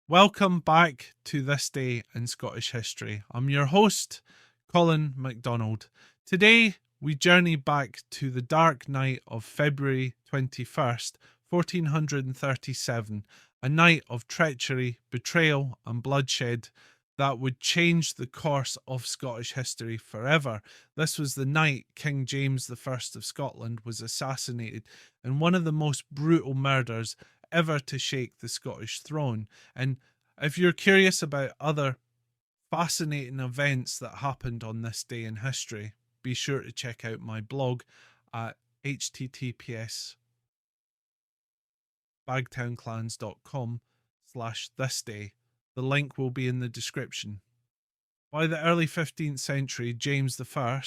Welcome back to This Day in Scottish History. I'm your host, Colin MacDonald. Today, we journey back to the dark night of February 21st, 1437, a night of treachery, betrayal, and bloodshed that would change the course of Scottish history forever. This was the night King James I of Scotland was assassinated in one of the most brutal murders ever to shake the Scottish throne. And if you're curious about other fascinating events that happened on this day in history, be sure to check out my blog at https bagtownclans.com/thisday. The link will be in the description. By the early 15th century, James I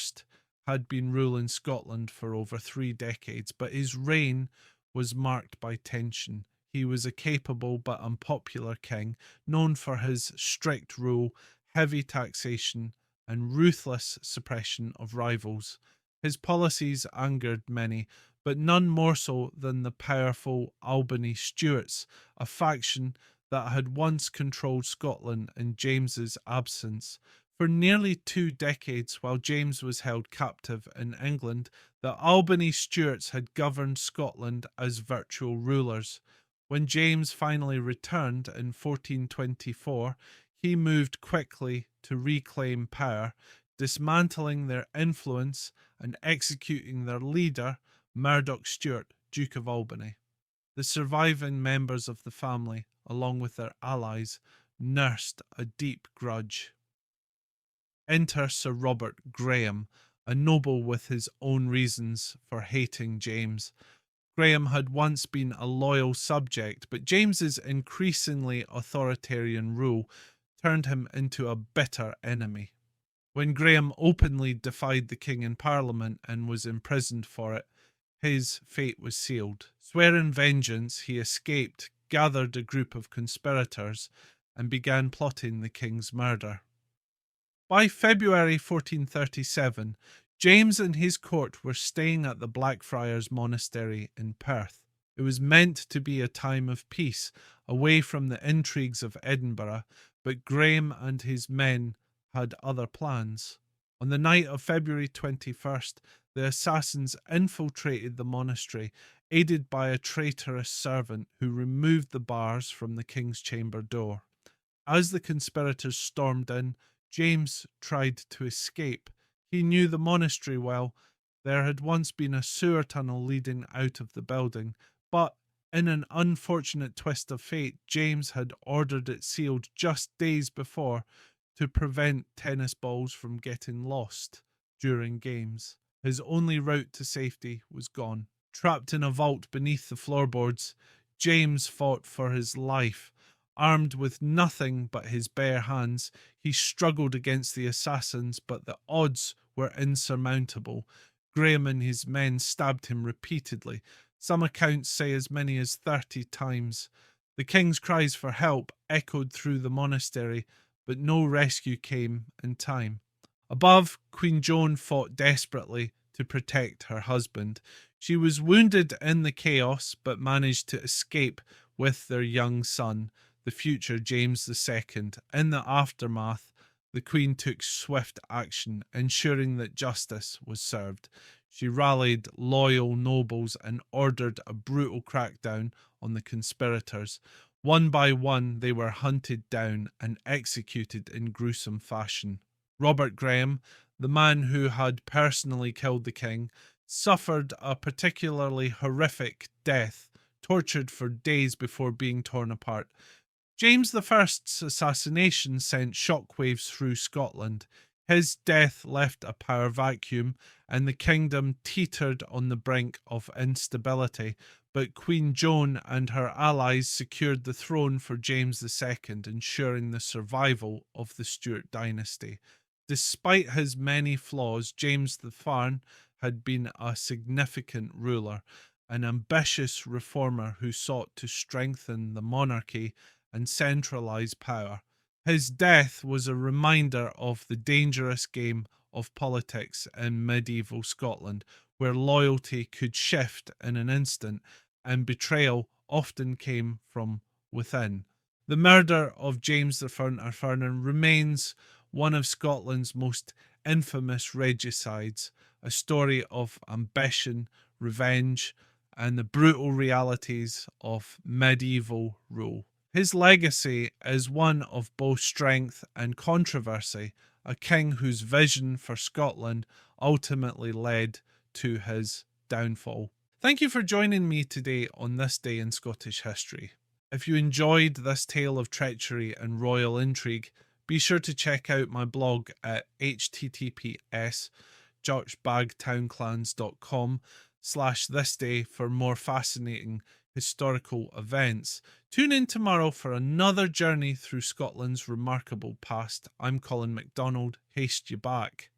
had been ruling Scotland for over 3 decades, but his reign was marked by tension. He was a capable but unpopular king, known for his strict rule, heavy taxation, and ruthless suppression of rivals. His policies angered many, but none more so than the powerful Albany Stewarts, a faction that had once controlled Scotland in James's absence. For nearly 2 decades, while James was held captive in England, the Albany Stewarts had governed Scotland as virtual rulers. When James finally returned in 1424, he moved quickly to reclaim power, dismantling their influence and executing their leader, Murdoch Stuart, Duke of Albany. The surviving members of the family, along with their allies, nursed a deep grudge. Enter Sir Robert Graham, a noble with his own reasons for hating James. Graham had once been a loyal subject, but James's increasingly authoritarian rule turned him into a bitter enemy. When Graham openly defied the king in Parliament and was imprisoned for it, his fate was sealed. Swearing vengeance, he escaped, gathered a group of conspirators, and began plotting the king's murder. By February 1437, James and his court were staying at the Blackfriars Monastery in Perth. It was meant to be a time of peace, away from the intrigues of Edinburgh, but Graham and his men had other plans. On the night of February 21st, the assassins infiltrated the monastery, aided by a traitorous servant who removed the bars from the king's chamber door. As the conspirators stormed in, James tried to escape. He knew the monastery well. There had once been a sewer tunnel leading out of the building, but in an unfortunate twist of fate, James had ordered it sealed just days before to prevent tennis balls from getting lost during games. His only route to safety was gone. Trapped in a vault beneath the floorboards, James fought for his life. Armed with nothing but his bare hands, he struggled against the assassins, but the odds were insurmountable. Graham and his men stabbed him repeatedly. Some accounts say as many as 30 times. The king's cries for help echoed through the monastery, but no rescue came in time. Above, Queen Joan fought desperately to protect her husband. She was wounded in the chaos, but managed to escape with their young son, the future James II. In the aftermath, the Queen took swift action, ensuring that justice was served. She rallied loyal nobles and ordered a brutal crackdown on the conspirators. One by one, they were hunted down and executed in gruesome fashion. Robert Graham, the man who had personally killed the king, suffered a particularly horrific death, tortured for days before being torn apart. James I's assassination sent shockwaves through Scotland. His death left a power vacuum, and the kingdom teetered on the brink of instability, but Queen Joan and her allies secured the throne for James II, ensuring the survival of the Stuart dynasty. Despite his many flaws, James I had been a significant ruler, an ambitious reformer who sought to strengthen the monarchy and centralize power. His death was a reminder of the dangerous game of politics in medieval Scotland, where loyalty could shift in an instant and betrayal often came from within. The murder of James the Fernan remains one of Scotland's most infamous regicides, a story of ambition, revenge, and the brutal realities of medieval rule. His legacy is one of both strength and controversy, a king whose vision for Scotland ultimately led to his downfall. Thank you for joining me today on This Day in Scottish History. If you enjoyed this tale of treachery and royal intrigue, be sure to check out my blog at https://bagtownclans.com/thisday for more fascinating historical events. Tune in tomorrow for another journey through Scotland's remarkable past. I'm Colin MacDonald. Haste you back.